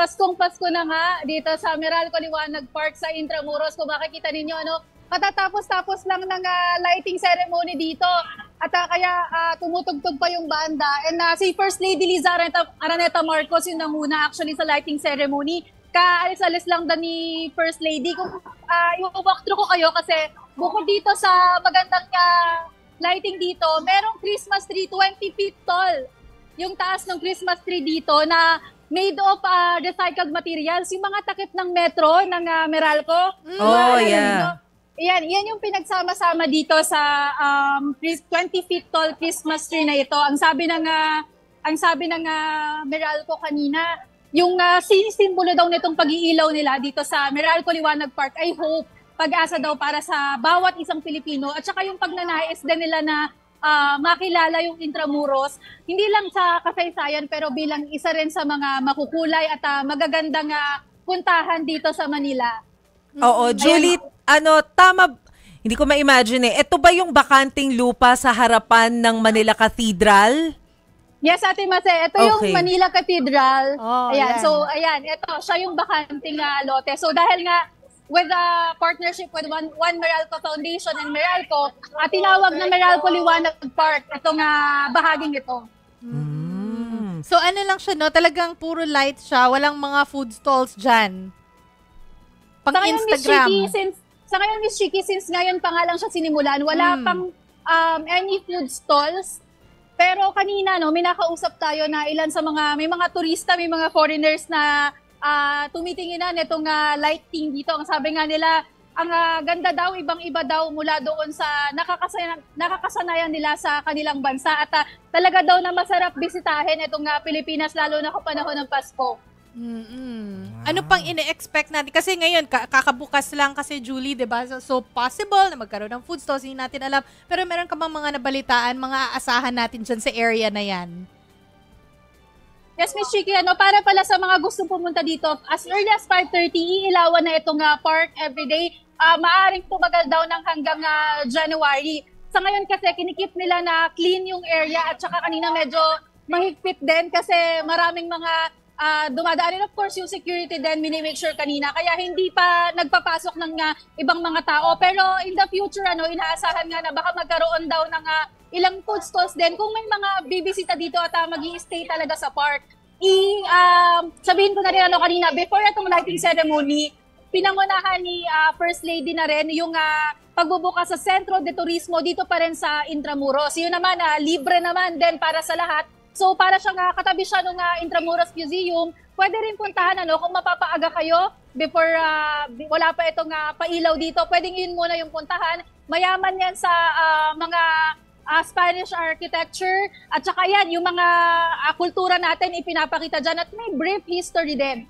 Paskong Pasko na nga dito sa Meralco Liwanag Park sa Intramuros. Kung makikita ninyo, katatapos-tapos lang ng lighting ceremony dito. At kaya tumutugtog pa yung banda. And si First Lady Liza Araneta Marcos yung nanguna actually sa lighting ceremony. Kaalis-alis lang din ni First Lady. Kung i-walk through ko kayo kasi bukod dito sa magandang lighting dito, merong Christmas tree 20 feet tall. Yung taas ng Christmas tree dito na made of recycled materials. Yung mga takip ng metro ng Meralco. Oh, yeah. Yan yung pinagsama-sama dito sa 20 feet tall Christmas tree na ito. Ang sabi ng Meralco kanina, yung sinisimbolo daw nitong pag-iilaw nila dito sa Meralco Liwanag Park ay hope, pag-asa daw para sa bawat isang Pilipino. At saka yung pagnanais din nila na makilala yung Intramuros, hindi lang sa kasaysayan pero bilang isa rin sa mga makukulay at magagandang puntahan dito sa Manila. Oo, Julie, tama, hindi ko ma-imagine Ito ba yung bakanting lupa sa harapan ng Manila Cathedral? Yes, Ate Mase, ito yung Manila Cathedral. Ayan. So, ito, siya yung bakanting lote. So, dahil nga, with a partnership with One Meralco Foundation and Meralco, tinawag na Meralco Liwanag Park itong bahaging ito. So ano lang siya, talagang puro light siya, walang mga food stalls dyan. Pang Instagram. Sa ngayon, Miss Chiki, since ngayon pa nga lang siya sinimulan, wala pang any food stalls. Pero kanina, may nakausap tayo na ilan sa may mga turista, may mga foreigners na tumitinginan itong lighting dito. Ang sabi nga nila, ang ganda daw, ibang-iba daw mula doon sa nakakasanayan nila sa kanilang bansa. At talaga daw na masarap bisitahin itong Pilipinas, lalo na kapag panahon ng Pasko. Wow. Ano pang ine-expect natin? Kasi ngayon, kakabukas lang kasi, Julie, diba? So possible na magkaroon ng food stalls, hindi natin alam. Pero meron ka bang mga nabalitaan, mga aasahan natin dyan sa area na yan? Yes, Miss Chiki, para pala sa mga gustong pumunta dito, as early as 5:30, iilawan na itong park everyday. Maaring tumagal daw ng hanggang January. Sa ngayon kasi, kinikip nila na clean yung area at saka kanina medyo mahigpit din kasi maraming mga dumadaan. And of course, yung security din, mini-make sure kanina. Kaya hindi pa nagpapasok ng ibang mga tao. Pero in the future, inaasahan nga na baka magkaroon daw ng ilang food stalls din. Kung may mga bibisita dito at mag-i-stay talaga sa park, sabihin ko na rin kanina, before itong lighting ceremony, pinangunahan ni First Lady na rin yung pagbubukas sa Centro de Turismo dito pa rin sa Intramuros. Yun naman, libre naman din para sa lahat. So para siyang katabi siya ng Intramuros Museum, pwede rin puntahan kung mapapaaga kayo before wala pa itong pailaw dito. Pwedeng yun muna yung puntahan. Mayaman yan sa mga Spanish architecture at saka yan, yung mga kultura natin ipinapakita dyan at may brief history din.